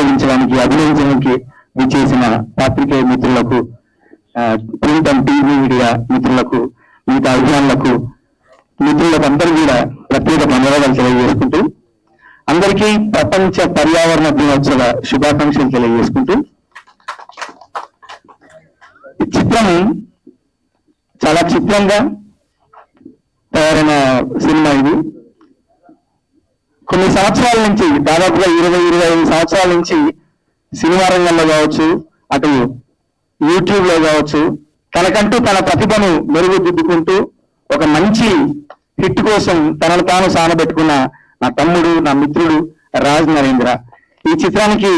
ఆశీర్వదించడానికి అభినందించడానికి విచ్చేసిన పాత్రికేయ మిత్రులకు, ప్రింట్ అండ్ టీవీ మీడియా మిత్రులకు, మిగతా అభిమానులకు, మిత్రులకు అందరూ కూడా ప్రత్యేక ధన్యవాదాలు తెలియజేసుకుంటూ, అందరికీ ప్రపంచ పర్యావరణ దినోత్సవ శుభాకాంక్షలు తెలియజేసుకుంటూ, ఈ చిత్రం చాలా చిత్రంగా తయారైన సినిమా ఇది. కొన్ని సంవత్సరాల నుంచి, దాదాపుగా 20-25 సంవత్సరాల నుంచి సినిమా రంగంలో కావచ్చు, అటు యూట్యూబ్ లో కావచ్చు, తనకంటూ తన ప్రతిభను మెరుగుదిద్దుకుంటూ ఒక మంచి హిట్ కోసం తనను తాను సానబెట్టుకున్న నా తమ్ముడు, నా మిత్రుడు రాజ్ నరేంద్ర. ఈ చిత్రానికి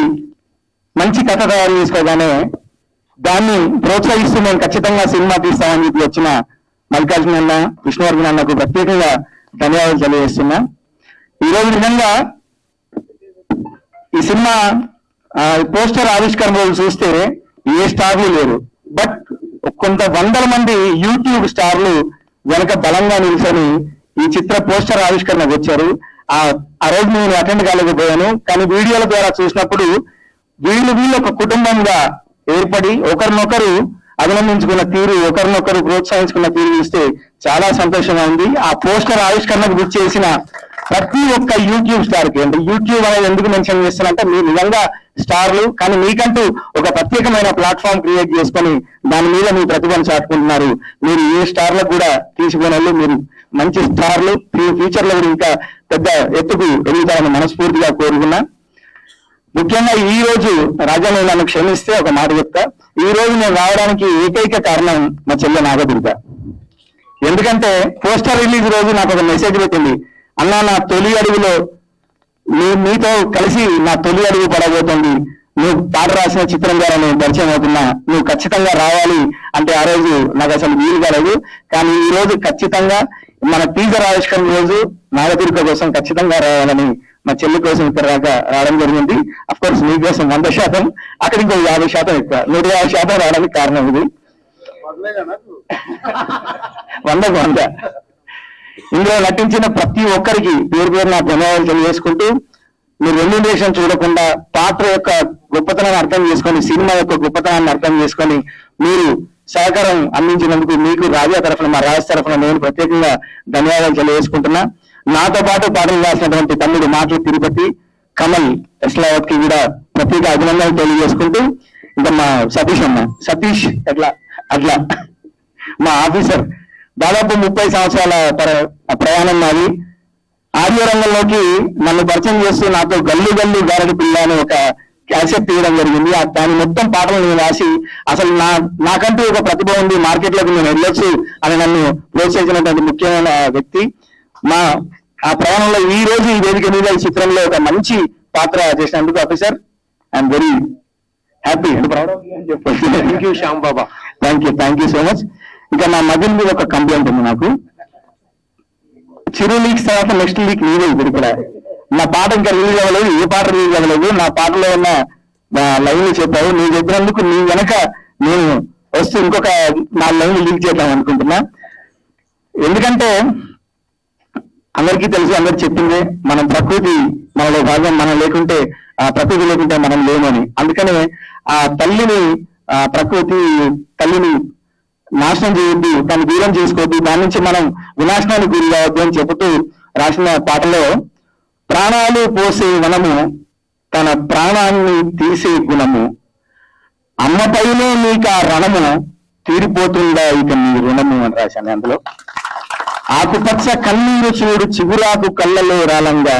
మంచి కథ తయారు చేసుకోగానే దాన్ని ప్రోత్సహిస్తూ మేము ఖచ్చితంగా సినిమా తీస్తామని చెప్పి వచ్చిన మల్లికార్జున అన్న, విష్ణువర్ధన్ అన్నకు ప్రత్యేకంగా ధన్యవాదాలు తెలియజేస్తున్నా. ఈరోజు నిజంగా ఈ సినిమా పోస్టర్ ఆవిష్కరణ రోజు చూస్తే ఏ స్టార్లు లేరు, బట్ కొంత వందల మంది యూట్యూబ్ స్టార్లు వెనక బలంగా నిలిచని ఈ చిత్ర పోస్టర్ ఆవిష్కరణకు వచ్చారు. ఆ రోజు నేను అటెండ్ కాలేకపోయాను, కానీ వీడియోల ద్వారా చూసినప్పుడు వీళ్ళు ఒక కుటుంబంగా ఏర్పడి ఒకరినొకరు అభినందించుకున్న తీరు, ఒకరినొకరు ప్రోత్సహించుకున్న తీరు చూస్తే చాలా సంతోషంగా ఉంది. ఆ పోస్టర్ ఆవిష్కరణకు గుర్తు చేసిన ప్రతి ఒక్క యూట్యూబ్ స్టార్ కి, అంటే యూట్యూబ్ అనేది ఎందుకు మెన్షన్ చేస్తానంటే మీరు నిజంగా స్టార్లు, కానీ మీకంటూ ఒక ప్రత్యేకమైన ప్లాట్ఫామ్ క్రియేట్ చేసుకొని దాని మీద మీ ప్రతిభను చాటుకుంటున్నారు. మీరు ఏ స్టార్లకు కూడా తీసుకునే మీరు మంచి స్టార్లు, ఫ్యూచర్ లో కూడా ఇంకా పెద్ద ఎత్తుకు ఎదుగుతారని మనస్ఫూర్తిగా కోరుకున్నా. ముఖ్యంగా ఈ రోజు రాజాను నన్ను క్షమిస్తే ఒక మాట చెప్తా, ఈ రోజు నేను రావడానికి ఏకైక కారణం మా చెల్లె నాగదుర్గ. ఎందుకంటే పోస్టర్ రిలీజ్ రోజు నాకు ఒక మెసేజ్ పెట్టింది, అన్న నా తొలి అడుగులో మీతో కలిసి నా తొలి అడుగు పడబోతుంది, నువ్వు పాట రాసిన చిత్రం ద్వారా నేను పరిచయం అవుతున్నా, నువ్వు ఖచ్చితంగా రావాలి అంటే ఆ రోజు నాకు అసలు వీలు కాలేదు. కానీ ఈ రోజు ఖచ్చితంగా మన టీజర్ ఆవిష్కరణ రోజు నాగదుర్గ కోసం ఖచ్చితంగా రావాలని మా చెల్లి కోసం ఇక్కడ దాకా రావడం జరిగింది. అఫ్ కోర్స్ మీకోసం 100%, అక్కడ ఇంకో 50% ఎక్కువ, 150% రావడానికి కారణం ఇది. 100 ఇందులో నటించిన ప్రతి ఒక్కరికి పేరు పేరు నా ధన్యవాదాలు తెలియజేసుకుంటూ, మీరు రెమ్యూనరేషన్ చూడకుండా పాత్ర యొక్క గొప్పతనాన్ని అర్థం చేసుకొని, సినిమా యొక్క గొప్పతనాన్ని అర్థం చేసుకొని మీరు సహకారం అందించినందుకు మీకు రాజా తరఫున, మా రాజు తరఫున నేను ప్రత్యేకంగా ధన్యవాదాలు తెలియజేసుకుంటున్నా. నాతో పాటు పాటలు రాసినటువంటి తమ్ముడు మాటలు తిరుపతి, కమల్ ఎస్లావత్ కి కూడా ప్రత్యేక అభినందనలు తెలియజేసుకుంటూ, ఇంకా మా సతీష్ అట్లా మా ఆఫీసర్, దాదాపు 30 సంవత్సరాల ప్రయాణం నాది. ఆడియో రంగంలోకి నన్ను పరిచయం చేస్తూ నాతో గల్లు గారడి పిల్ల అని ఒక క్యాసెట్ తీయడం జరిగింది. దాని మొత్తం పాటలు నేను రాసి, అసలు నాకంటూ ఒక ప్రతిభ ఉంది, మార్కెట్లోకి నేను వెళ్ళొచ్చు అని నన్ను ప్రోత్సహించినటువంటి ముఖ్యమైన వ్యక్తి. ఆ ప్రయాణంలో ఈ రోజు ఈ వేదిక మీద ఈ చిత్రంలో ఒక మంచి పాత్ర చేసినందుకు officer I'm very happy and proud of you అని చెప్పొచ్చు. Thank you Shyam Baba, thank you so much. ఇంకా నా మధ్య మీద ఒక కంప్లైంట్ ఉంది నాకు, చిరు లీక్స్ తర్వాత నెక్స్ట్ లీక్ నీదే ఇప్పుడు ఇక్కడ. నా పాట ఇంకా రిలీజ్ అవ్వలేదు, ఏ పాట రిలీజ్ అవ్వలేదు, నా పాటలో ఉన్న లైన్లు చెప్పావు, నువ్వు చెప్పినందుకు నీ వెనక నేను వస్తూ ఇంకొక 4 లైన్లు లీక్ చేద్దాం అనుకుంటున్నా. ఎందుకంటే అందరికీ తెలుసు, అందరు చెప్పిందే, మనం ప్రకృతి మనలో భాగం, మనం లేకుంటే ఆ ప్రకృతి లేకుంటే మనం లేమని. అందుకనే ఆ ప్రకృతి తల్లిని నాశనం చేయొద్దు, దాన్ని దూరం చేసుకోవద్దు, దాని నుంచి మనం వినాశనానికి గురి కావద్దు అని చెబుతూ రాసిన పాటలో, ప్రాణాలు పోసే వనము తన ప్రాణాన్ని తీసే గుణము, అమ్మపైనే నీకు ఆ రణము తీరిపోతుందా ఇక నీ రుణము అని రాశాను. అందులో ఆకుపచ్చ కన్నీరు చూడు చిగురాకు కళ్ళలో రాలంగా,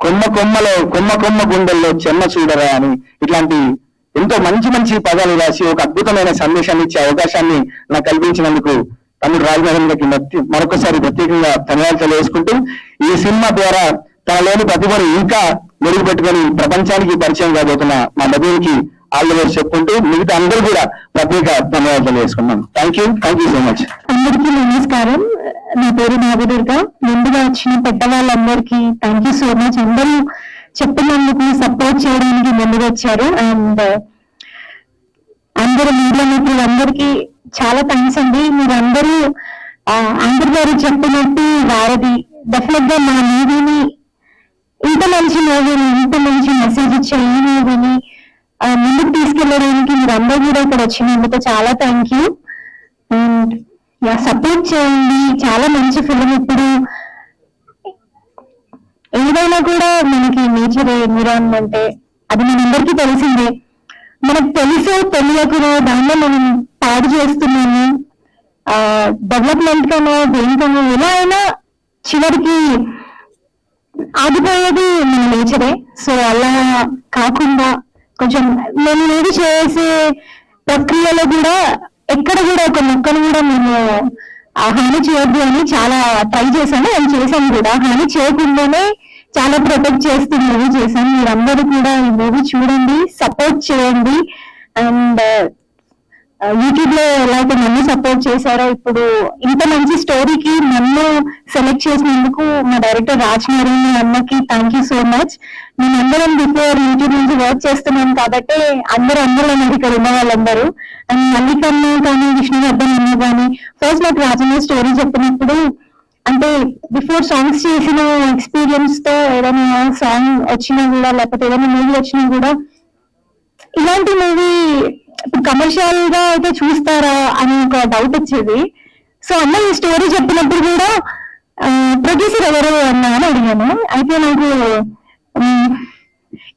కొమ్మ గుండెల్లో చెమ్మ చూడరా అని ఇట్లాంటి ఎంతో మంచి పదాలు రాసి ఒక అద్భుతమైన సందేశాన్ని ఇచ్చే అవకాశాన్ని నాకు కల్పించినందుకు తమ్ముడు రాజనరేంద్రకి మరొకసారి ప్రత్యేకంగా ధన్యవాదాలు తెలియజేసుకుంటూ, ఈ సినిమా ద్వారా తనలోని ప్రతిభను ఇంకా మెరుగుపెట్టుకొని ప్రపంచానికి పరిచయం కాబోతున్న మా డబ్బుకి ఆల్ ది బెస్ట్ చెప్పుకుంటూ మిగతా అందరూ కూడా ప్రత్యేక ధన్యవాదాలు తెలియజేసుకున్నాం. Thank you so much. అందరికీ నమస్కారం. నా పేరు నాగదుర్గ. ముందుగా వచ్చిన పెద్దవాళ్ళందరికీ థ్యాంక్ యూ సో మచ్. అందరూ చెప్పినందుకు, సపోర్ట్ చేయడానికి ముందుకు వచ్చారు. అండ్ అందరూ మీడియా మిత్రులందరికీ చాలా థ్యాంక్స్ అండి. మీరందరూ అందరి గారు చెప్పినట్టు వారధి డెఫినెట్ గా మా మూవీని ఇంత మంచి మూవీని, ఇంత మంచి మెసేజ్ ఇచ్చే ఈ మూవీని ముందుకు తీసుకెళ్ళడానికి మీరు అందరూ కూడా ఇక్కడ వచ్చినందుకు చాలా థ్యాంక్ యూ. అండ్ సపోర్ట్ చేయండి. చాలా మంచి ఫిలిం. ఇప్పుడు ఏదైనా కూడా మనకి నేచర్ ఎన్విరాన్మెంట్ అది మనందరికీ తెలిసిందే. మనకు తెలుసో తెలియకనో దాన్ని మనం పాడు చేస్తున్నాము. డెవలప్మెంట్ కనో దేనికనో ఎలా అయినా చివరికి ఆగిపోయేది మన నేచరే. సో అలా కాకుండా కొంచెం మేము ఏది చేసే ప్రక్రియలో కూడా ఎక్కడ కూడా ఒక మొక్కను కూడా మేము హాని చేయొద్దు అని చాలా ట్రై చేశాను. నేను చేశాను కూడా. హాని చేయకుండానే చాలా ప్రొటెక్ట్ చేస్తూ మూవీ చేశాను. మీరందరూ కూడా ఈ మూవీ చూడండి, సపోర్ట్ చేయండి. అండ్ యూట్యూబ్ లో ఎలా అయితే నన్ను సపోర్ట్ చేశారో, ఇప్పుడు ఇంత మంచి స్టోరీకి నన్ను సెలెక్ట్ చేసినందుకు మా డైరెక్టర్ రాజ్ నారాయణ అన్నకి థ్యాంక్ యూ సో మచ్. మేమందరం బిఫోర్ యూట్యూబ్ నుంచి వర్క్ చేస్తున్నాం కాబట్టి అందరూ ఇక్కడ ఉన్న వాళ్ళందరూ. అండ్ మల్లికన్న కానీ విష్ణువర్ధన్ అన్న కానీ ఫస్ట్ నాకు రాజన్న స్టోరీ చెప్పినప్పుడు, అంటే బిఫోర్ సాంగ్స్ చేసిన ఎక్స్పీరియన్స్ తో ఏదైనా సాంగ్ వచ్చినా కూడా లేకపోతే ఏదైనా మూవీ వచ్చినా కూడా ఇలాంటి మూవీ కమర్షియల్ గా అయితే చూస్తారా అని ఒక డౌట్ వచ్చేది. సో అన్న ఈ స్టోరీ చెప్పినప్పుడు కూడా ప్రొడ్యూసర్ ఎవరు అన్నా అని అడిగాను. అయితే నాకు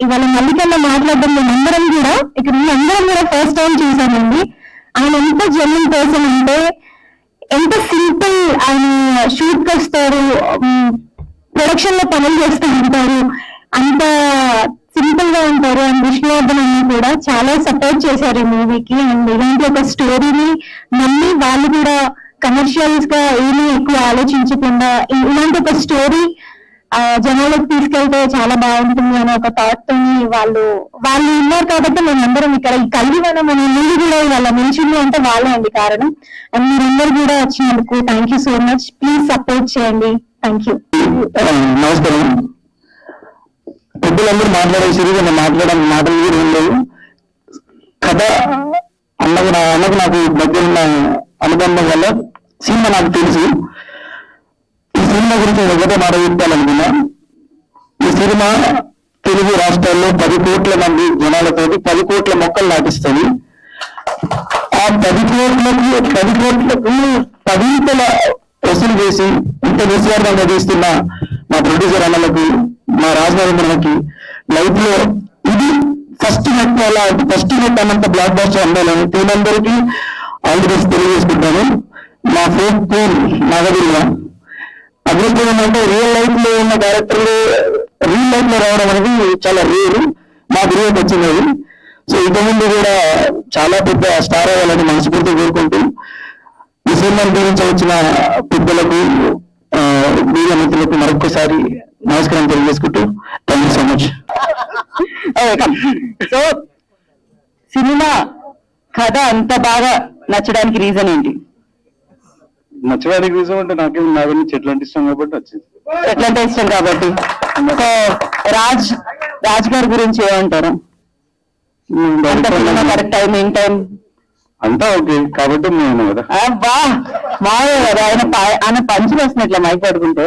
ఇవాళ మల్లికన్న మాట్లాడడం మేమందరం కూడా ఇక్కడ అందరం కూడా ఫస్ట్ టైం చూసామండి. ఆయన ఎంత జెన్యూన్ పర్సన్ అంటే, ఎంత సింపుల్ ఆయన షూట్ కి వస్తారు, ప్రొడక్షన్ లో పనులు చేస్తూ ఉంటారు, అంత సింపుల్ గా ఉంటారు. అండ్ విష్ణువర్ధన్ అన్న కూడా చాలా సపోర్ట్ చేశారు ఈ మూవీకి. అండ్ ఇలాంటి ఒక స్టోరీని నమ్మి వాళ్ళు కూడా కమర్షియల్స్ గా ఏమీ ఎక్కువ ఆలోచించకుండా ఇలాంటి ఒక స్టోరీ జనాలకు తీసుకెళ్తే చాలా బాగుంటుంది అనే ఒక థాట్ తోని వాళ్ళు ఉన్నారు కాబట్టి మేమందరం ఇక్కడ ఈ కల్వివనం అనే మూవీ కూడా వాళ్ళ నిలిచింది అంటే వాళ్ళే అండి కారణం. అండ్ మీరందరూ కూడా వచ్చినందుకు thank you so much. Please support చేయండి. Thank you. నమస్కారం. పెద్దలందరూ మాట్లాడేసి మాట్లాడడం మాటలు కూడా ఏం లేవు. కథ అన్నకు నాకు దగ్గర ఉన్న అనుబంధం వల్ల సినిమా నాకు తెలుసు. ఈ సినిమా గురించి ఒకటే మాట చెప్పాలనుకున్నా. ఈ సినిమా తెలుగు రాష్ట్రాల్లో 10 కోట్ల మంది జనాలతో 10 కోట్ల మొక్కలు నాటిస్తుంది. ఆ 10 కోట్లకు 10 వసూలు చేసి ఇంత విశ్వాసంగా తీస్తున్న మా ప్రొడ్యూసర్ అన్నలకు, మా రాజనరేంద్రకి లైఫ్ లో ఇది ఫస్ట్ నెట్ అన్నంత బ్లాక్ బాస్టర్ అందాలని టీమందరికీ ఆల్ ది బెస్ట్ తెలియజేసుకుంటాను. మా ఫోక్ కూల్ నాగదుర్గ అదృష్టం ఏంటంటే రియల్ లైఫ్ లో ఉన్న క్యారెక్టర్లు రియల్ లైఫ్ లో రావడం అనేది చాలా రేరు. మా గురువుకి వచ్చింది. సో ఇంతకుముందు కూడా చాలా పెద్ద స్టార్ అవ్వాలని మనస్ఫూర్తిగా కోరుకుంటూ ఈ సినిమాని గురించి వచ్చిన పెద్దలకు, మీడియా మిత్రులకు మరొకసారి నమస్కారం తెలియజేసుకుంటూ thank you so much. So cinema కథ అంత బాగా నచ్చడానికి రీజన్ ఏంటి? నచ్చడానికి రీజన్ అంటే నాకేం నా గురించి చెట్లు అంటే ఇష్టం కాబట్టి వచ్చింది. ఎట్లంటే ఇష్టం కాబట్టి. సో రాజ్ గారి గురించి ఏమంటారు? కరెక్ట్ టైం ఇన్ టైం అంతా ఓకే కాబట్టి మేము కదా మామూలు కదా. ఆయన పంచులు వస్తున్నట్లా మాట్లాడుకుంటే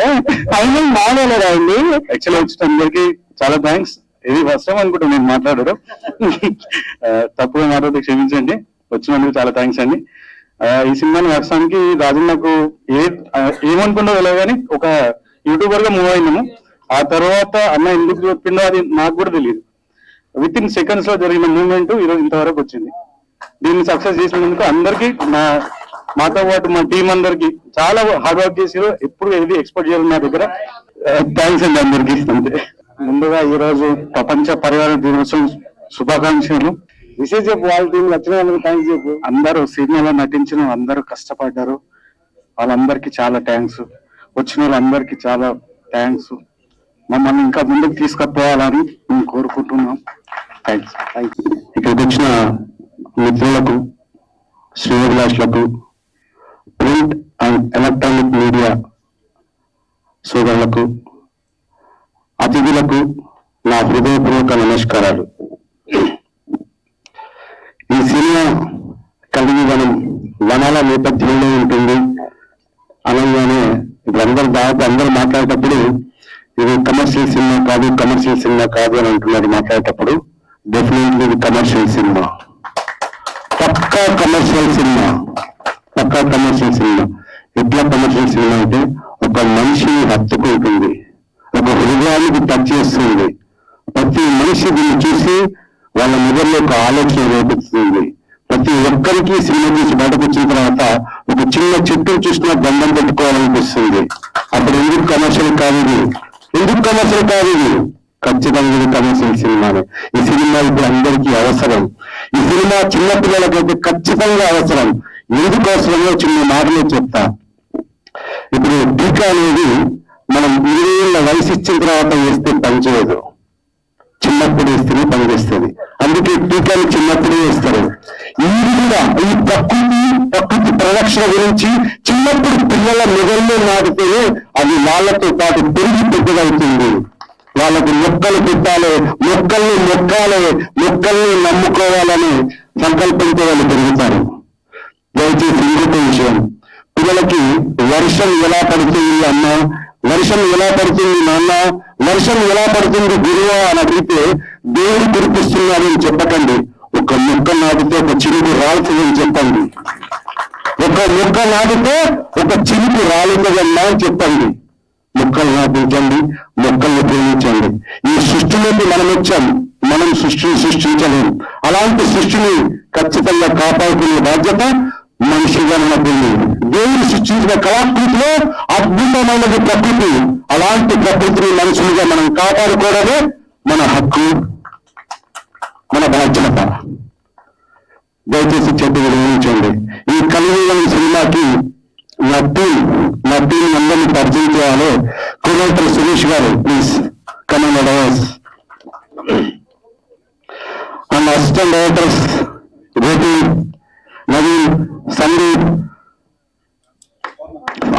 టైమింగ్ మామూలు అయింది. యాక్చువల్లీ వచ్చిన అందరికి చాలా థ్యాంక్స్. ఇది ఫస్ట్ టైం అనుకుంటా నేను మాట్లాడారు. తప్పుగా మాట్లాడితే క్షమించండి. వచ్చినందుకు చాలా థ్యాంక్స్ అండి. ఈ సినిమాని వర్షానికి రాజు నాకు ఏమనుకుంటో తెలియదు కానీ ఒక యూట్యూబర్ గా మూవ్ అయినాము. ఆ తర్వాత అన్న ఎందుకు చెప్పిండో అది నాకు కూడా తెలియదు. విత్ ఇన్ సెకండ్స్ లో జరిగిన మూవ్మెంట్ ఈరోజు ఇంతవరకు వచ్చింది. దీన్ని సక్సెస్ చేసినందుకు అందరికి, మాతో పాటు మా టీం అందరికి చాలా హార్డ్ వర్క్ చేసారు. ఎప్పుడు ఏది ఎక్స్పెక్ట్ చేయాలి నా దగ్గర. థ్యాంక్స్ అండి అందరికి. అంతే. ముందుగా ఈ రోజు ప్రపంచ పర్యావరణ దినోత్సవం శుభాకాంక్షలు. విశేష చెప్పు, వాళ్ళ టీం వచ్చిన వాళ్ళకి థ్యాంక్స్ చెప్పు. అందరూ సినిమాలో నటించిన అందరూ కష్టపడ్డారు. వాళ్ళందరికీ చాలా థ్యాంక్స్. వచ్చిన వాళ్ళందరికీ చాలా థ్యాంక్స్. మమ్మల్ని ఇంకా ముందుకు తీసుకుపోవాలని మేము కోరుకుంటున్నాం. థ్యాంక్స్. ఇక్కడికి వచ్చిన మిత్రులకు, శ్రేయోభిలాషులకు, ప్రింట్ అండ్ ఎలక్ట్రానిక్ మీడియా సోదరులకు, అతిథులకు నా హృదయపూర్వక నమస్కారాలు. ఈ సినిమా కలిగివనం వనాల నేపథ్యంలో ఉంటుంది అనగానే ఇప్పుడు అందరూ మాట్లాడేటప్పుడు ఇది కమర్షియల్ సినిమా కాదు, కమర్షియల్ సినిమా కాదు అని అంటున్నారు మాట్లాడేటప్పుడు. డెఫినెట్లీ ఇది కమర్షియల్ సినిమా, పక్కా కమర్షియల్ సినిమా, పక్కా కమర్షియల్ సినిమా. ఎట్లా కమర్షియల్ సినిమా అంటే ఒక మనిషిని హత్తుకుంటుంది, ఒక హృదయానికి టచ్ చేస్తుంది. ప్రతి మనిషి దీన్ని చూసి వాళ్ళ మొదల్లో ఒక ఆలోచన రేపుతుంది. ప్రతి ఒక్కరికి సినిమా చూసి బయటకు వచ్చిన తర్వాత ఒక చిన్న చెట్టును చూసినా దండం పెట్టుకోవాలనిపిస్తుంది. అప్పుడు ఎందుకు కమర్షియల్ కాదు ఇది, ఎందుకు కమర్షియల్ కాదు ఇది? ఖచ్చితంగా ఇది కమర్షియల్ సినిమానే. ఈ సినిమా ఇప్పుడు అందరికీ అవసరం. ఈ సినిమా చిన్నపిల్లలకైతే ఖచ్చితంగా అవసరం. ఎందుకు అవసరమో చిన్న మాటలో చెప్తా. ఇప్పుడు టీకా అనేది మనం 20 ఏళ్ళ వయసు ఇచ్చిన తర్వాత వేస్తే పనిచేయదు, చిన్నప్పుడు వేస్తేనే పనిచేస్తుంది. అందుకే టీకాలు చిన్నప్పుడే వేస్తారు. ఇది కూడా ఈ ప్రకృతి పరిరక్షణ గురించి చిన్నప్పుడు పిల్లల మెదల్లో నాటితేనే అది వాళ్ళతో పాటు పెరిగి పెద్దదవుతుంది. వాళ్ళకి మొక్కలు పెట్టాలి, మొక్కల్ని మొక్కాలి, మొక్కల్ని నమ్ముకోవాలని సంకల్పంతో వాళ్ళు పెరుగుతారు. దయచేసి ఇంకొక విషయం, పిల్లలకి వర్షం ఎలా పడుతుంది అన్న, వర్షం ఎలా పడుతుంది నాన్న, వర్షం ఎలా పడుతుంది గురువా అని అడిగితే దేవుడు కురిపిస్తున్నాడు అని చెప్పకండి. ఒక మొక్క నాటితే ఒక చిరుకు రాలుతుందని చెప్పండి. ఒక మొక్క నాటితే ఒక చిరుకు రాలుతుందన్నా అని చెప్పండి. మొక్కలు నాటించండి, మొక్కల్ని ప్రేమించండి. ఈ సృష్టిలోకి మనం వచ్చాం, మనం సృష్టిని సృష్టించలేము. అలాంటి సృష్టిని ఖచ్చితంగా కాపాడుకునే బాధ్యత మనిషిగా మనకుంది. దేవుడు సృష్టించిన కళాకృతిలో అద్భుతమైనది ప్రకృతి. అలాంటి ప్రకృతిని మనుషులుగా మనం కాపాడుకోవడమే మన హక్కు, మన బాధ్యత. దయచేసి చెట్టు గమనించండి. ఈ కలియుగం సినిమాకి నా టీం అందరినీ పరిచయం చేయాలి. కోడేటర్ సురేష్ గారు please come on directors and assistant directors Gopi, Naveen, Sandeep,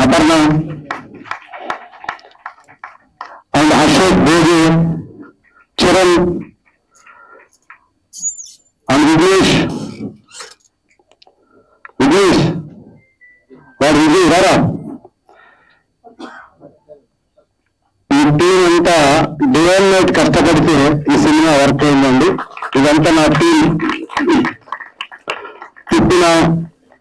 Aparna and Ashok, Bhogi, Charan and Vignesh వాడు విజయ్ రారా. ఈ టీం అంతా డే అండ్ నైట్ కష్టపడితే ఈ సినిమా వర్క్ అయిందండి. ఇదంతా నా టీం. తిప్పిన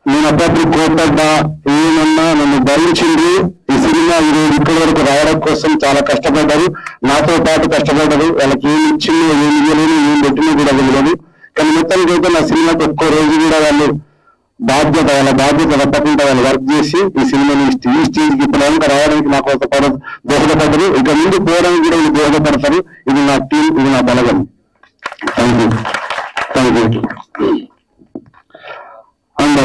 నేను అప్పుడప్పుడు కోపడ్డా, ఏమన్నా నన్ను భరించింది. ఈ సినిమా ఈరోజు ఇక్కడి వరకు రావడం కోసం చాలా కష్టపడ్డారు, నాతో పాటు కష్టపడ్డారు. వాళ్ళకి ఏమి ఇచ్చిందో ఏమి ఇవ్వలేదు, ఏం పెట్టినా కూడా తెలియదు. కానీ మొత్తానికి అయితే నా సినిమాకి ఒక్కో రోజు కూడా వాళ్ళ బాధ్యత తప్పకుండా వాళ్ళు వర్క్ చేసి ఈ సినిమాని ఈ స్టేజ్కి ఇప్పుడు రావడానికి నాకు దోహదపడరు. ఇక ముందు పోవడానికి కూడా వీళ్ళు దోహదపడతారు. ఇది నా టీం, ఇది నా బలగం. Thank you. అండ్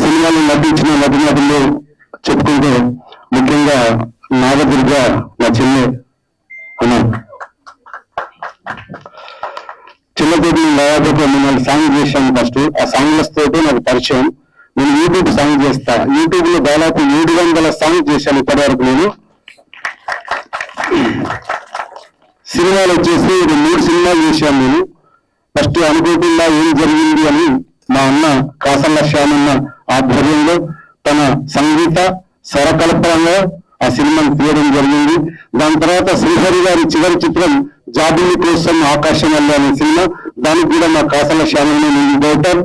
సినిమాలో నటించిన నటులు చెప్పుకుంటే ముఖ్యంగా నాగదుర్గ నా చెల్లె అన్న, చిన్నతోటి నేను దాదాపు నేను సాంగ్ చేశాను. ఫస్ట్ ఆ సాంగ్లెస్ తోటి నాకు పరిచయం. నేను యూట్యూబ్ సాంగ్ చేస్తా. యూట్యూబ్ లో దాదాపు 700 సాంగ్ చేశాను ఇప్పటి వరకు. నేను సినిమాలు వచ్చేసి 3 సినిమాలు చేశాను నేను. ఫస్ట్ అనుకోకుండా ఏం జరిగింది అని మా అన్న కాసల్ల శ్యామన్న ఆధ్వర్యంలో తన సంగీత స్వరకల్పనలో ఆ సినిమాను తీయడం జరిగింది. దాని తర్వాత శ్రీహరి గారి చివరి చిత్రం జాబిలి కోసం ఆకాశంలో అనే సినిమా, దానికి కూడా మా కాసల్ల శ్యామన్న నేను డైరెక్టర్.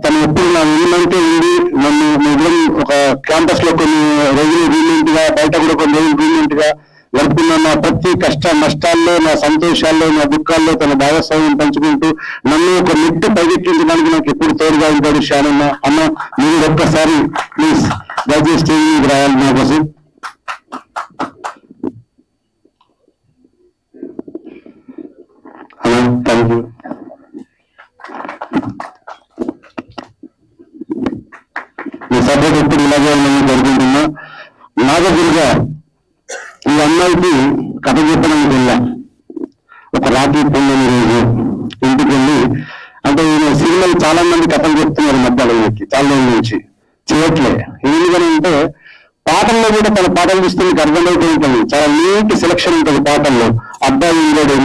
తను ఎప్పుడు నా విన్నంటే ఉంది. నన్ను మిగిలిన ఒక క్యాంపస్ లో కొన్ని రోజులు రూమెంట్ గా, బయట కూడా కొన్ని రోజులు రూమెంట్ గా గడుపుకున్న నా ప్రతి కష్ట నష్టాల్లో, నా సంతోషాల్లో, నా దుఃఖాల్లో తన భాగస్వామ్యం పంచుకుంటూ నన్ను ఒక మెట్టు పైకెక్కించడానికి నాకు ఎప్పుడు తోడుగా ఉంటాడు శ్యామన్న. అన్న మీరు ఒక్కసారి ప్లీజ్ దయచేసి స్టేజ్ మీద రావాలి నా కోసం. Hello, thank you. Me support ఎప్పుడు ఇలాగే ఉందని కోరుకుంటున్నా. నాగదుర్గ ఈ అమ్మాయికి కథ చెప్పడానికి వెళ్ళా. ఒక రాత్రి పొందని రోజు ఇంటికి వెళ్ళి, అంటే ఈయన సినిమాలు చాలా మంది కథలు చెప్తున్నారు మధ్యలో, చాలా రోజుల నుంచి చేయట్లే. ఎందుకని అంటే పాటల్లో కూడా తన పాటలు చూస్తే మీకు అర్థమైతే ఉంటుంది. చాలా నీట్ సెలక్షన్ ఉంటుంది పాటల్లో. అబ్బాయి ఉండడు,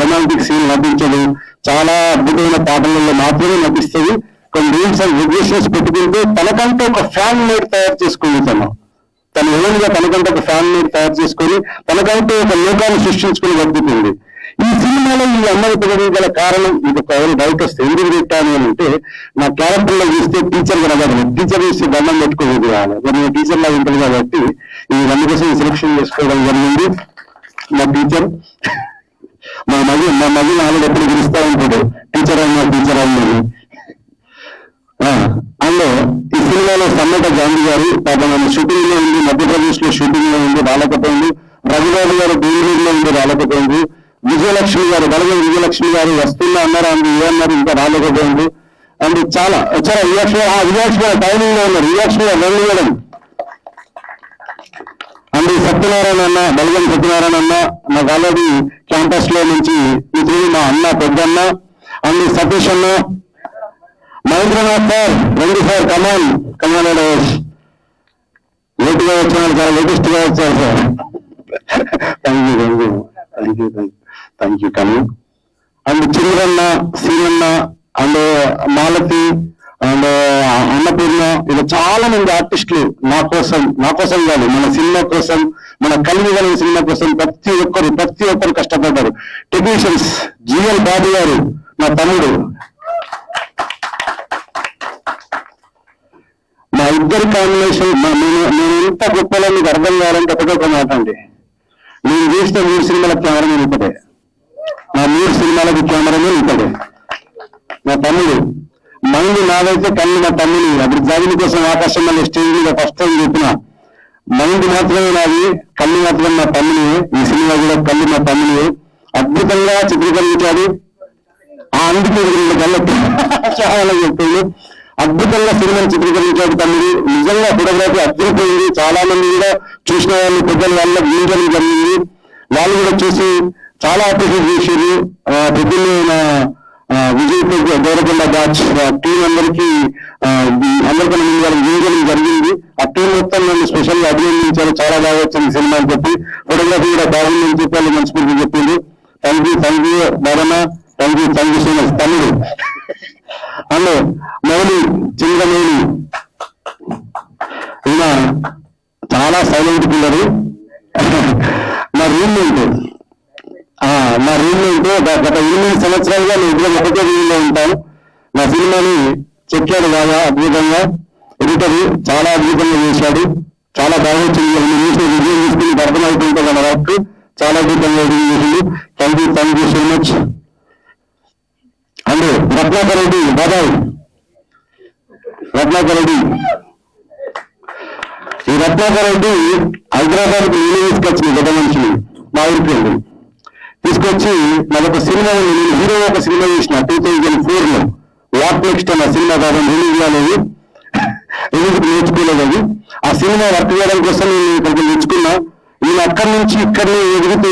రొమాంటిక్ సీన్ నటించదు, చాలా అద్భుతమైన పాటలలో మాత్రమే నటిస్తుంది. కొన్ని రూల్స్ అండ్ రెగ్యులేషన్స్ పెట్టుకుంటే తనకంటే ఒక ఫ్యాన్ మేడ్ తయారు చేసుకుంది తను. తన ఓన్గా తనకంటే ఒక ఫ్యామిలీ తయారు చేసుకొని తనకంటే ఒక లోకాన్ని సృష్టించుకుని బతుకుతుంది. ఈ సినిమాలో ఈ అమ్మాయి పెట్టడం గల కారణం ఇది ఒక డౌట్ వస్తే ఎందుకు పెట్టాను అని అంటే, నా క్యారెక్టర్ లో చూస్తే టీచర్ కనబడదు, టీచర్ చూస్తే దండం పెట్టుకోలేదు కావాలి, మరి నేను టీచర్ లాగా ఉంటుంది కాబట్టి ఈ అందుకోసం సెలెక్షన్ చేసుకోవడం జరిగింది. మా టీచర్ మా మధ్య ఆల్రెడీ ఎప్పుడు పిలుస్తా ఉంటాడు టీచర్ అన్నది. అందులో ఈ సినిమాలో సమ్మట గాంధీ గారు పాపం షూటింగ్ లో ఉంది, మధ్యప్రదేశ్ లో షూటింగ్ లో ఉంది, రాలేకపోయింది. రఘుబాబు గారు బెంగళూరులో ఉంది, రాలేకపోయింది. విజయలక్ష్మి గారు బలగం విజయలక్ష్మి గారు వస్తున్నా అన్నారు, ఏమన్నారు ఇంకా రాలేకపోయింది. అండ్ చాలా విజయలక్ష్మి గారు టైమింగ్ లో ఉన్నారు, విజయలక్ష్మి గారు రెండు మేడం. అండ్ సత్యనారాయణ అన్న, బలగం సత్యనారాయణ అన్న నాకు ఆల్రెడీ క్యాంపస్ లో నుంచి ఇది మా అన్న పెద్దన్న. అండ్ సతీష్ అన్న, మహేంద్రనాథ్ సార్, రెండు సార్ కమాన్ లేటుగా వచ్చిన చాలా లేటెస్ట్ గా వచ్చారు సార్. థ్యాంక్ యూ కమీ. అండ్ చంద్రన్న, సీనన్న, అండ్ మాలతి, అండ్ అన్నపూర్ణ, ఇలా చాలా మంది ఆర్టిస్టులు నా కోసం కాదు, మన సినిమా కోసం, మన కలిగిన సినిమా కోసం ప్రతి ఒక్కరు కష్టపడ్డారు. టెక్నీషియన్స్ జిఎల్ బాబు గారు నా తమ్ముడు, మా ఇద్దరి కాంబినేషన్. నేను ఎంత గొప్పలో మీకు అర్థం కావాలంటే ఒకటొక మాట అండి, నేను చేసిన 3 సినిమాల కెమెరామెన్ ఇక్కడే, నా 3 సినిమాలకు కెమెరామెన్ ఇక్కడే. నా తమ్ముడు మైండ్ నాదైతే కళ్ళు మా తమ్ముని. అప్పుడు జాగిని కోసం ఆకాశం వల్ల స్టేజ్ మీద ఫస్ట్ టైం చెప్పిన, మైండ్ మాత్రమే నాది, కళ్ళు మాత్రమే మా తమ్ముని. ఈ సినిమా కూడా కళ్ళు మా తమ్ముని అద్భుతంగా చిత్రీకరించాడు. అందుకే కళ్ళు చాలా చెప్పింది, అద్భుతంగా సినిమాని చిత్రీకరించాడు తమ్ముడు. నిజంగా ఫోటోగ్రఫీ అద్భుతమైంది. చాలా మంది కూడా చూసిన వాళ్ళు పెద్దల వల్ల వీంచడం జరిగింది, వాళ్ళు కూడా చూసి చాలా అప్రిషియేట్ చేశారు. పెద్దలు విజయ్ దేవరకొండ బ్యాచ్ టీం అందరికీ అందరికన్నా ముందు వాళ్ళకి వీంచడం జరిగింది. ఆ టీం మొత్తం నన్ను స్పెషల్ గా అభినందించారు, చాలా బాగా వచ్చింది సినిమా అని చెప్పి. ఫోటోగ్రఫీ కూడా బాగుందని చెప్పి వాళ్ళు మనస్ఫూర్తి చెప్పింది. థ్యాంక్ యూ బాబన్న, థ్యాంక్ యూ సో మచ్ తమ్ముడు. అందులో మౌలి, చంద్రమౌళి ఈయన చాలా సైలెంట్ పిల్లరు. నా రూమ్మేట్ గత 8 సంవత్సరాలుగా నేను ఇద్దరు ఒకటే రూమ్లో ఉంటాను. నా సినిమాని చెక్కాడు బాగా అద్భుతంగా, ఎడిటర్ చాలా అద్భుతంగా చేశాడు, చాలా బాగా వచ్చింది. విజయం తీసుకుని అర్థమవుతుంటే మన వర్క్ చాలా అద్భుతంగా ఎడిట్ చేసింది. Thank you so much. And Ratnakar Reddy బాబాయ్, ఈ రత్నాకర్ రెడ్డి హైదరాబాద్ కు నేను తీసుకొచ్చింది పెద్ద మనిషిని, మా ఊరికి తీసుకొచ్చి నాకు సినిమా, నేను హీరో ఒక సినిమా చేసిన 2004లో, వాట్ నెక్స్ట్ అన్న సినిమా కాదని రిలీజ్ కాలేదు, నేర్చుకోలేదు అది. ఆ సినిమా వర్క్ చేయడం కోసం నేను ఇక్కడికి నేర్చుకున్నా. నేను అక్కడి నుంచి ఇక్కడిని ఎదుగుతూ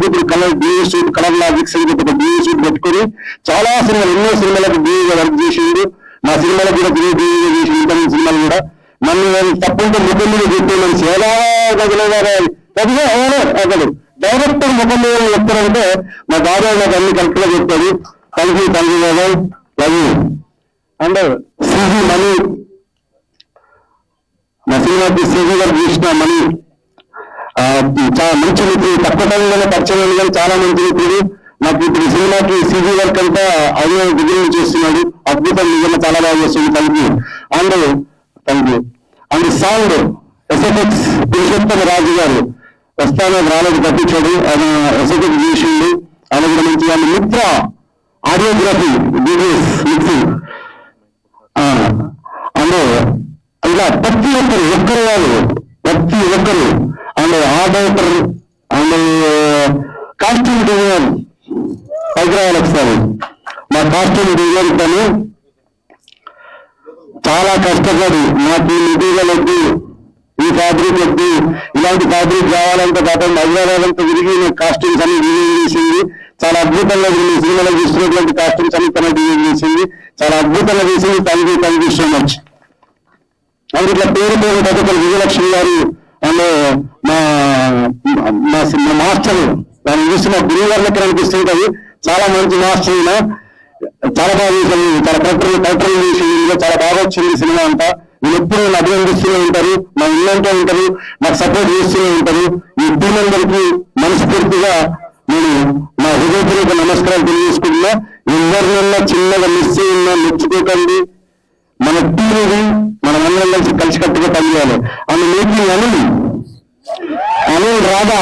ఇప్పుడు కలర్ డిఏ సూట్, కలర్ లాజిక్స్ అని చెప్పి ఒక డిఏ సూట్ పెట్టుకుని చాలా సినిమాలు, ఎన్నో సినిమాలకు డిఏగా వర్క్ చేసిండు. నా సినిమాలకు కూడా డిఏగా చేసి ఇంటర్ సినిమాలు కూడా నన్ను తప్పంటే ముఖం మీద చెప్పే మనిషి ఎలా అసలు డైరెక్టర్ ముఖం మీద చెప్తారంటే మా బాబాయ్ నాకు అన్ని కరెక్ట్ గా చెప్తాడు. థ్యాంక్ యూ బాబాయ్. అండ్ సిజీ మనీ, మా సినిమాకి సిజీ గారు చూసిన మనీ చాలా మంచి మిత్రుడు, తక్కువ టైంలోనే పరిచయం కానీ చాలా మంచి మిత్రుడు నాకు. ఇప్పుడు సినిమాకి సిజీ వర్క్ అంతా అదే డిగ్రీ చేస్తున్నాడు, అద్భుతం, నిజంగా చాలా బాగా చేస్తుంది. Thank you. And sound SFX Purushottama Raju garu వస్తానో రాలేదు తప్పించాడు, ఆయన ఎస్ఎఫ్ఎక్స్ చేసిండు, ఆయన కూడా మంచి. ఆయన మిత్ర ఆడియోగ్రఫీ వీడియోస్ మిక్సింగ్. అంటే ఇలా ప్రతి ఒక్కరు and order and costume designer Hyderabad ఒకసారి మా కాస్ట్యూమ్ డిజైన్ తను చాలా కష్టపడి నాకు ఈ మెటీరియల్ వద్దు, ఈ ఫ్యాబ్రిక్ వద్దు, ఇలాంటి ఫ్యాబ్రిక్ కావాలంటే పాపం హైదరాబాద్ అంతా తిరిగి కాస్ట్యూమ్స్ అన్ని డిజైన్ చేసింది. చాలా అద్భుతంగా సినిమాలో చూస్తున్నటువంటి కాస్ట్యూమ్స్ అన్ని తన డిజైన్ చేసింది, చాలా అద్భుతంగా చేసింది. Thank you so much. And ఇట్లా పేరు పథకాలు విజయలక్ష్మి గారు అండ్ మా మాస్టర్, దాన్ని చూసిన గురువు గారి లెక్క అనిపిస్తుంటది. చాలా మంచి మాస్టర్ అయినా చాలా బాగా చేసింది, చాలా కరెక్టర్ చేసింది, చాలా బాగా వచ్చింది సినిమా అంతా. వీళ్ళు ఎప్పుడు నన్ను అభినందిస్తూనే ఉంటారు, మా ఇల్లంతా ఉంటారు, నాకు సపోర్ట్ చేస్తూనే ఉంటారు. ఈ టీం అందరికీ మనస్ఫూర్తిగా నేను నా హృదయపూర్వక నమస్కారాలు తెలియజేసుకుంటున్నా. ఎవరినన్నా చిన్నగా మిస్ అయినా మెచ్చుకోకండి. మన టీం ఇది, మనం అందరం కలిసికట్టుగా పనిచేయాలి. ఆమె మీటింగ్ అనిల్ రాధా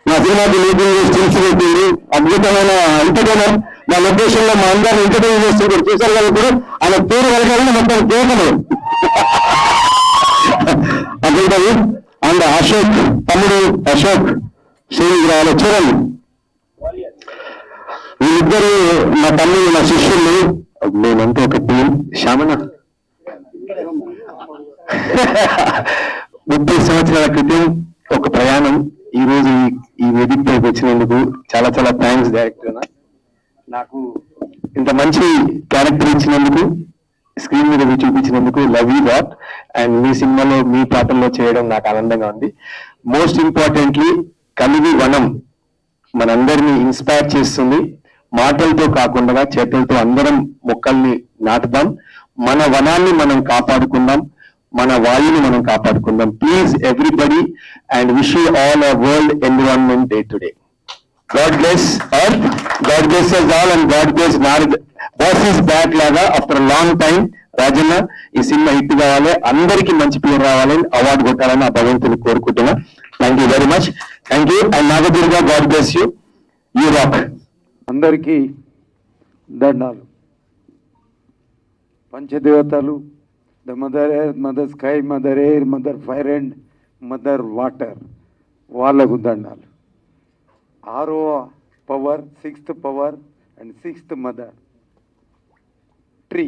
నా సినిమాకి మీటింగ్ చేసి తెలిసిపెట్టింది. అద్భుతమైన ఎంటర్టైనర్. నా లొకేషన్ లో మా అందరిని ఎంటర్టైన్ చేస్తుంటారు. చూసారు కదా ఇప్పుడు ఆయన పేరు వెళ్ళగానే మొత్తం కేకలు అదేంటది. అండ్ అశోక్ తమ్ముడు అశోక్ శ్రీరాలు చూడండి, వీళ్ళిద్దరు నా తమ్ముడు నా శిష్యులు. నేనంతా ఒక టీం. శ్యామన 30 సంవత్సరాల క్రితం ఒక ప్రయాణం. ఈ రోజు ఈ వేదిక పైకి వచ్చినందుకు చాలా చాలా థ్యాంక్స్ డైరెక్టర్. నాకు ఇంత మంచి క్యారెక్టర్ ఇచ్చినందుకు, స్క్రీన్ మీద చూపించినందుకు లవ్ యూ లాట్. అండ్ మీ సినిమాలో మీ పాటల్లో చేయడం నాకు ఆనందంగా ఉంది. మోస్ట్ ఇంపార్టెంట్లీ కలిగి వనం మనందరినీ ఇన్స్పైర్ చేస్తుంది. మాటలతో కాకుండా చేతులతో అందరం మొక్కల్ని నాటుదాం, మన వనాన్ని మనం కాపాడుకుందాం, మన వాయుని మనం కాపాడుకుందాం. Please everybody and wish you all a world environment day today. God bless earth, God bless us all, and God bless Narad. Boss is back లాగా ఆఫ్టర్ లాంగ్ టైం. రాజన్న ఈ సినిమా హిట్ కావాలి, అందరికీ మంచి పేరు రావాలని, అవార్డు కొట్టాలని ఆ భగవంతుని కోరుకుంటున్నా. Thank you very much. Thank you. And Nagadurga, God bless you. You rock. అందరికీ దండాలు. పంచదేవతలు, the mother air, mother sky, mother air, mother fire and mother water, వాళ్ళకు దండాలు. 6వ power, 6th power and 6th mother tree,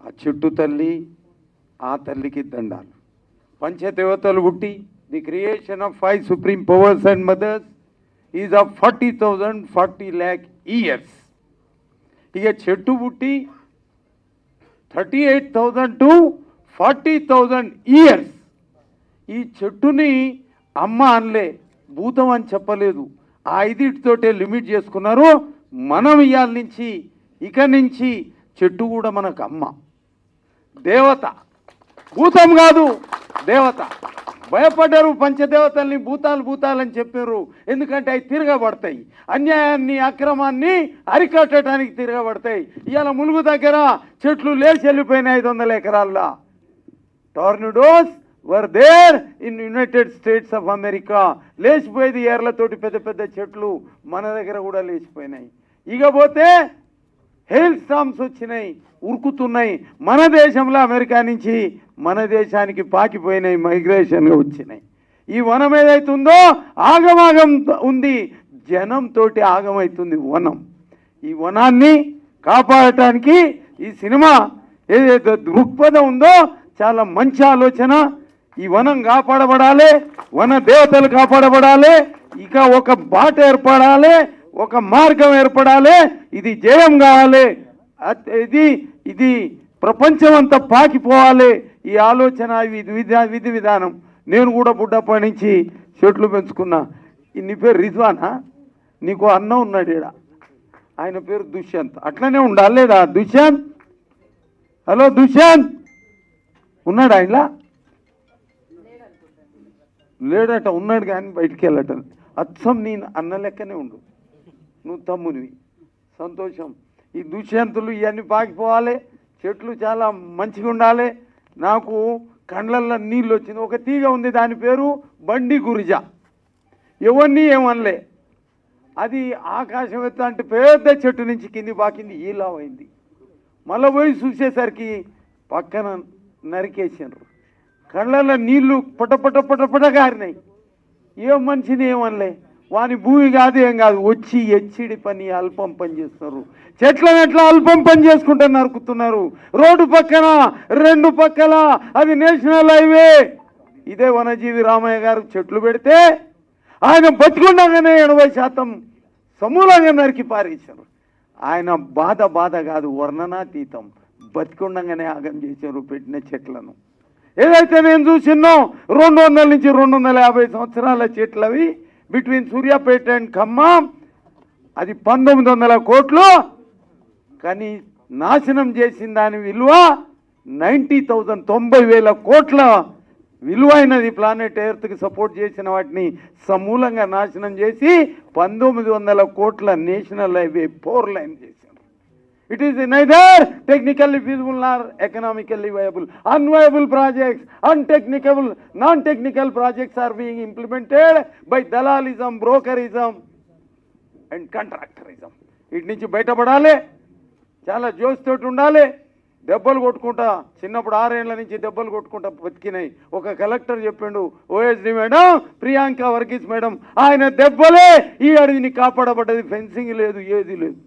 ఆ చెట్టు తల్లి, ఆ తల్లికి దండాలు. పంచదేవతలు పుట్టి the creation of 5 supreme powers and mothers is of 40,000 40 lakh years. ఇక చెట్టు పుట్టి 38,000 to 40,000 ఇయర్స్. ఈ చెట్టుని అమ్మ అనలే, భూతం అని చెప్పలేదు. ఆ 5తోటే లిమిట్ చేసుకున్నారు. మనం ఇవాళ నుంచి ఇక నుంచి చెట్టు కూడా మనకు అమ్మ, దేవత, భూతం కాదు దేవత. భయపడ్డారు పంచదేవతల్ని భూతాలు భూతాలని చెప్పారు. ఎందుకంటే అవి తిరగబడతాయి, అన్యాయాన్ని అక్రమాన్ని అరికట్టడానికి తిరగబడతాయి. ఇవాళ ములుగు దగ్గర చెట్లు లేచి వెళ్ళిపోయినాయి 500 ఎకరాల్లో. Tornadoes were there in United States of America. లేచిపోయేది ఏర్లతోటి పెద్ద పెద్ద చెట్లు, మన దగ్గర కూడా లేచిపోయినాయి. ఇకపోతే హెయిల్ స్టామ్స్ వచ్చినాయి, ఉరుకుతున్నాయి. మన దేశంలో అమెరికా నుంచి మన దేశానికి పాకిపోయినాయి, మైగ్రేషన్గా వచ్చినాయి. ఈ వనం ఏదైతుందో ఆగమాగం ఉంది, జనంతో ఆగమవుతుంది వనం. ఈ వనాన్ని కాపాడటానికి ఈ సినిమా ఏదైతే దృక్పథం ఉందో చాలా మంచి ఆలోచన. ఈ వనం కాపాడబడాలి, వన దేవతలు కాపాడబడాలి, ఇక ఒక బాట ఏర్పడాలి, ఒక మార్గం ఏర్పడాలి, ఇది జయం కావాలి, ఇది ప్రపంచం అంతా పాకిపోవాలి. ఈ ఆలోచన విధి విధానం. నేను కూడా బుడ్డప్పటి నుంచి చెట్లు పెంచుకున్నా. నీ పేరు రిజ్వానా? నీకు అన్న ఉన్నాడు ఈడ, ఆయన పేరు దుష్యంత్. అట్లనే ఉండాలి లేదా దుష్యంత్? హలో దుష్యంత్ ఉన్నాడు? ఆయనలా లేడట, ఉన్నాడు కానీ బయటికి వెళ్ళట. అచ్చం నేను అన్న లెక్కనే ఉండు, నువ్వు తమ్మునివి. సంతోషం. ఈ దుష్యంతులు ఇవన్నీ పాకిపోవాలి, చెట్లు చాలా మంచిగా ఉండాలి. నాకు కండ్లల్లో నీళ్ళు వచ్చింది. ఒక తీగ ఉంది, దాని పేరు బండి గురిజ. ఎవరిని ఏమనలే, అది ఆకాశం ఎత్తు అంటే పెద్ద చెట్టు నుంచి కింది పాకింది, ఇలా అయింది. మళ్ళీ పోయి చూసేసరికి పక్కన నరికేసినారు. కళ్ళల్లో నీళ్లు పటపట గారినాయి. ఏం మనిషిని ఏమనలే, వాని భూమి కాదు ఏం కాదు, వచ్చి ఎచ్చిడి పని అల్పం పని చేస్తున్నారు. చెట్లను ఎట్లా అల్పం పని చేసుకుంటే నరుకుతున్నారు. రోడ్డు పక్కన 2 పక్కల అది నేషనల్ హైవే. ఇదే వనజీవి రామయ్య గారు చెట్లు పెడితే ఆయన బతికుండగానే 80% సమూలంగా నరికి పారేశారు. ఆయన బాధ కాదు, వర్ణనాతీతం. బతికుండగానే ఆగం చేశారు పెట్టిన చెట్లను. ఏదైతే నేను చూసినో 200 నుంచి 250 సంవత్సరాల చెట్లు అవి, బిట్వీన్ సూర్యాపేట అండ్ ఖమ్మం. అది 1900 కోట్లు. కానీ నాశనం చేసిన దాని విలువ 90,000 90,000 కోట్ల విలువైనది ప్లానెట్ ఎర్త్కి సపోర్ట్ చేసిన వాటిని సమూలంగా నాశనం చేసి 1900 కోట్ల నేషనల్ హైవే 4 లైన్ చేశారు. It is neither technically feasible nor economically viable. Unviable projects, untechnical, non-technical projects are being implemented by dalalism, brokerism and contractorism. ఇటు నుంచి బయటపడాలి, చాలా జోష్ తోటి ఉండాలి. దెబ్బలు కొట్టుకుంటా, చిన్నప్పుడు 6 ఏళ్ల నుంచి దెబ్బలు కొట్టుకుంటా బతికినాయి. ఒక కలెక్టర్ చెప్పిండు, OSD madam, Priyanka Varghese madam, ఆయన దెబ్బలే ఈ అడవిని కాపాడబడ్డది, ఫెన్సింగ్ లేదు, ఏది లేదు.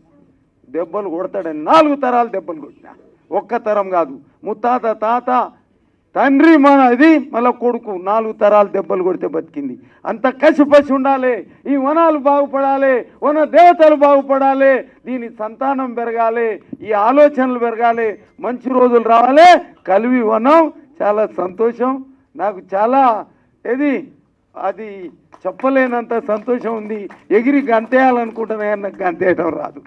దెబ్బలు కొడతాడని 4 తరాలు దెబ్బలు కొట్టినా, ఒక్క తరం కాదు. ముత్తాత, తాత, తండ్రి, మన ఇది మళ్ళీ కొడుకు, 4 తరాలు దెబ్బలు కొడితే బతికింది. అంత కసిపసి ఉండాలి. ఈ వనాలు బాగుపడాలి, వన దేవతలు బాగుపడాలి, దీని సంతానం పెరగాలి, ఈ ఆలోచనలు పెరగాలి, మంచి రోజులు రావాలి. కలివి వనం చాలా సంతోషం నాకు, చాలా అది చెప్పలేనంత సంతోషం ఉంది. ఎగిరి గంతేయాలనుకుంటున్నా కానీ నాకు గంతేయటం రాదు.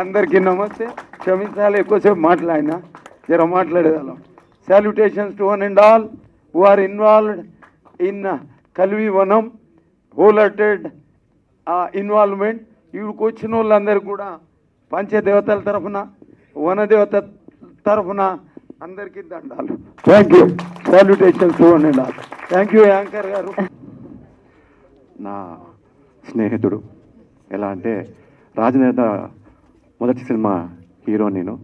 అందరికీ నమస్తే, క్షమించాలి ఎక్కువసేపు మాట్లాడినా, జర మాట్లాడేదాం. Salutations to one and all who are involved in Kalvi Vanam, wholehearted involvement. ఇక్కడికి వచ్చిన వాళ్ళందరూ కూడా పంచదేవతల తరఫున, వనదేవత తరఫున అందరికీ దండాలు. Thank you. Salutations to one and all. Thank you anchor గారు. నా స్నేహితుడు ఎలా అంటే, రాజనేత మొదటి సినిమా హీరో నేను.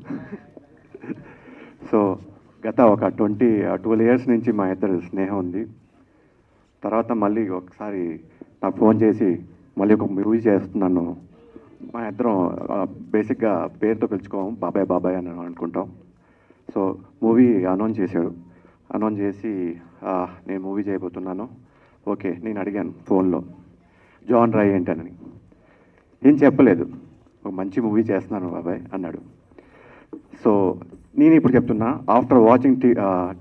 సో గత ఒక 12 ఇయర్స్ నుంచి మా ఇద్దరు స్నేహం ఉంది. తర్వాత మళ్ళీ ఒకసారి నాకు ఫోన్ చేసి మళ్ళీ ఒక మూవీ చేస్తున్నాను, మా ఇద్దరం బేసిక్గా పేరుతో పిలుచుకోము, బాబాయ్ బాబాయ్ అని అనుకుంటాం. సో మూవీ అనౌన్స్ చేశాడు. అనౌన్స్ చేసి నేను మూవీ చేయబోతున్నాను. ఓకే, నేను అడిగాను ఫోన్లో జాన్ రాయ్ ఏంటని. ఏం చెప్పలేదు, ఒక మంచి మూవీ చేస్తున్నాను బాబాయ్ అన్నాడు. సో నేను ఇప్పుడు చెప్తున్నా, ఆఫ్టర్ వాచింగ్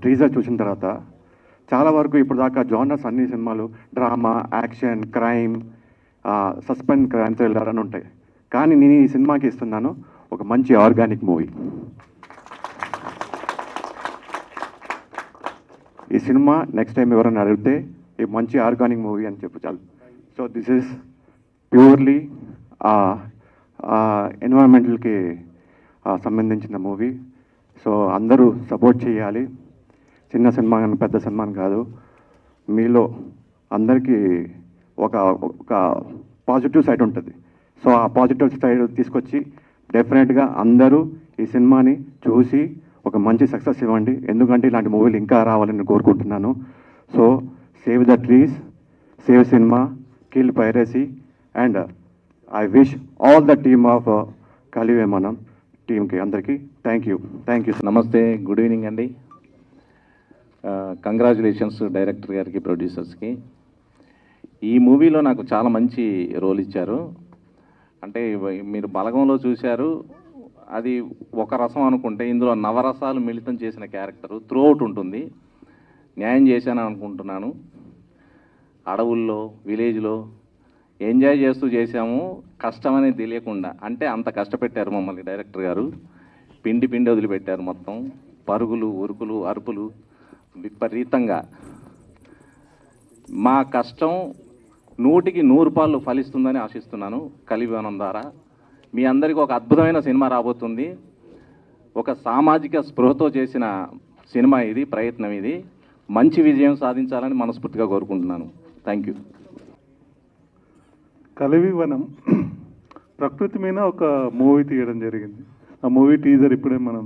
టీజర్ చూసిన తర్వాత చాలా వరకు ఇప్పుడు దాకా జానర్స్ అన్ని సినిమాలు drama, action, crime, suspense, crime, thriller అని ఉంటాయి. కానీ నేను ఈ సినిమాకి ఇస్తున్నాను ఒక మంచి ఆర్గానిక్ మూవీ. ఈ సినిమా నెక్స్ట్ టైం ఎవరైనా అడిగితే ఈ మంచి ఆర్గానిక్ మూవీ అని చెప్పు చాలు. సో దిస్ ఈస్ ప్యూర్లీ ఎన్వైరన్మెంటల్కి సంబంధించిన మూవీ. సో అందరూ సపోర్ట్ చేయాలి. చిన్న సినిమా కానీ పెద్ద సినిమా కాదు, మీలో అందరికీ ఒక పాజిటివ్ సైడ్ ఉంటుంది. సో ఆ పాజిటివ్ సైడ్ తీసుకొచ్చి డెఫినెట్గా అందరూ ఈ సినిమాని చూసి ఒక మంచి సక్సెస్ ఇవ్వండి. ఎందుకంటే ఇలాంటి మూవీలు ఇంకా రావాలని కోరుకుంటున్నాను. So save the trees, save cinema, kill piracy, and I wish all the team of Kalivi మనం టీంకి అందరికీ థ్యాంక్ యూ. నమస్తే, గుడ్ ఈవినింగ్ అండి. కంగ్రాచులేషన్స్ డైరెక్టర్ గారికి, ప్రొడ్యూసర్స్కి. ఈ మూవీలో నాకు చాలా మంచి రోల్ ఇచ్చారు. అంటే మీరు బలగంలో చూశారు, అది ఒక రసం అనుకుంటే ఇందులో నవరసాలు మిళితం చేసిన క్యారెక్టరు త్రూ అవుట్ ఉంటుంది. న్యాయం చేశాను అనుకుంటున్నాను. అడవుల్లో, విలేజ్లో ఎంజాయ్ చేస్తూ చేశాము, కష్టమని తెలియకుండా. అంటే అంత కష్టపెట్టారు మమ్మల్ని డైరెక్టర్ గారు. పిండి వదిలిపెట్టారు మొత్తం. పరుగులు, ఉరుకులు, అరుపులు విపరీతంగా. మా కష్టం 100కి 100 పాళ్ళు ఫలిస్తుందని ఆశిస్తున్నాను. కలివివనం ద్వారా మీ అందరికీ ఒక అద్భుతమైన సినిమా రాబోతుంది. ఒక సామాజిక స్పృహతో చేసిన సినిమా ఇది, ప్రయత్నం ఇది. మంచి విజయం సాధించాలని మనస్ఫూర్తిగా కోరుకుంటున్నాను. Thank you. కలివి వనం ప్రకృతి మీద ఒక మూవీ తీయడం జరిగింది. ఆ మూవీ టీజర్ ఇప్పుడే మనం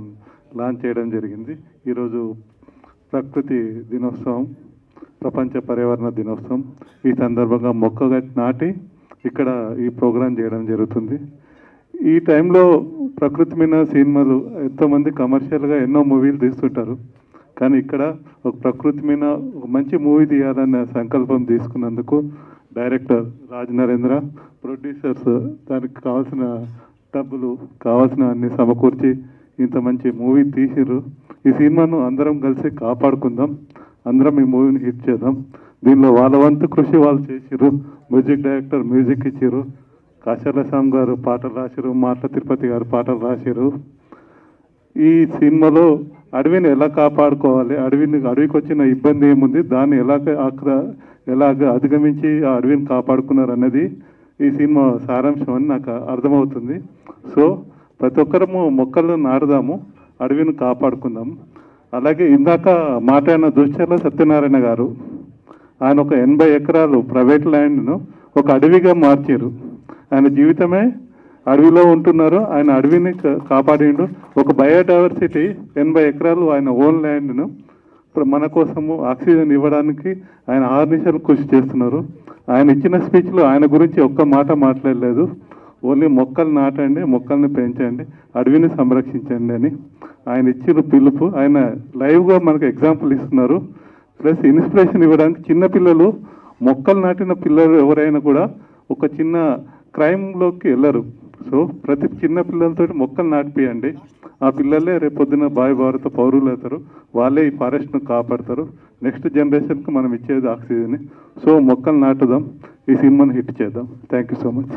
లాంచ్ చేయడం జరిగింది. ఈరోజు ప్రకృతి దినోత్సవం, ప్రపంచ పర్యావరణ దినోత్సవం. ఈ సందర్భంగా మొక్క నాటి ఇక్కడ ఈ ప్రోగ్రాం చేయడం జరుగుతుంది. ఈ టైంలో ప్రకృతి మీద సినిమాలు ఎంతోమంది కమర్షియల్గా ఎన్నో మూవీలు తీస్తుంటారు. కానీ ఇక్కడ ఒక ప్రకృతి మీద ఒక మంచి మూవీ తీయాలన్న సంకల్పం తీసుకున్నందుకు డైరెక్టర్ రాజ్ నరేంద్ర, ప్రొడ్యూసర్స్ దానికి కావాల్సిన డబ్బులు కావాల్సిన అన్ని సమకూర్చి ఇంత మంచి మూవీ తీసిర్రు. ఈ సినిమాను అందరం కలిసి కాపాడుకుందాం, అందరం ఈ మూవీని హిట్ చేద్దాం. దీనిలో వాళ్ళ వంతు కృషి వాళ్ళు చేసిర్రు. మ్యూజిక్ డైరెక్టర్ మ్యూజిక్ ఇచ్చిర్రు, కాశర్ల శ్యామ్ గారు పాటలు రాసిరు, మాట్ల తిరుపతి గారు పాటలు రాసిరు. ఈ సినిమాలో అడవిని ఎలా కాపాడుకోవాలి, అడవికి వచ్చిన ఇబ్బంది ఏముంది, దాన్ని ఎలాగ అధిగమించి ఆ అడవిని కాపాడుకున్నారు అన్నది ఈ సినిమా సారాంశం అని నాకు అర్థమవుతుంది. సో ప్రతి ఒక్కరము మొక్కలను నాటుదాము, అడవిని కాపాడుకుందాం. అలాగే ఇందాక మాట్లాడిన దుశ్చర్ల సత్యనారాయణ గారు, ఆయన ఒక 80 ఎకరాలు ప్రైవేట్ ల్యాండ్ను ఒక అడవిగా మార్చారు. ఆయన జీవితమే అడవిలో ఉంటున్నారు, ఆయన అడవిని కాపాడిండు. ఒక బయోడైవర్సిటీ 80 ఎకరాలు ఆయన ఓన్ ల్యాండ్ను మన కోసము ఆక్సిజన్ ఇవ్వడానికి ఆయన ఆర్నిషాలు కృషి చేస్తున్నారు. ఆయన ఇచ్చిన స్పీచ్లో ఆయన గురించి ఒక్క మాట మాట్లాడలేదు. ఓన్లీ మొక్కలు నాటండి, మొక్కల్ని పెంచండి, అడవిని సంరక్షించండి అని ఆయన ఇచ్చిన పిలుపు. ఆయన లైవ్గా మనకు ఎగ్జాంపుల్ ఇస్తున్నారు. ప్లస్ ఇన్స్పిరేషన్ ఇవ్వడానికి చిన్నపిల్లలు, మొక్కలు నాటిన పిల్లలు ఎవరైనా కూడా ఒక చిన్న క్రైమ్లోకి వెళ్ళరు. సో ప్రతి చిన్న పిల్లలతో మొక్కలు నాటిపియండి. ఆ పిల్లలే రేపొద్దున భారత పౌరులు అవుతారు, వాళ్ళే ఈ ఫారెస్ట్ను కాపాడతారు. నెక్స్ట్ జనరేషన్కి మనం ఇచ్చేది ఆక్సిజన్. సో మొక్కలు నాటుదాం, ఈ సినిమాని హిట్ చేద్దాం. Thank you so much.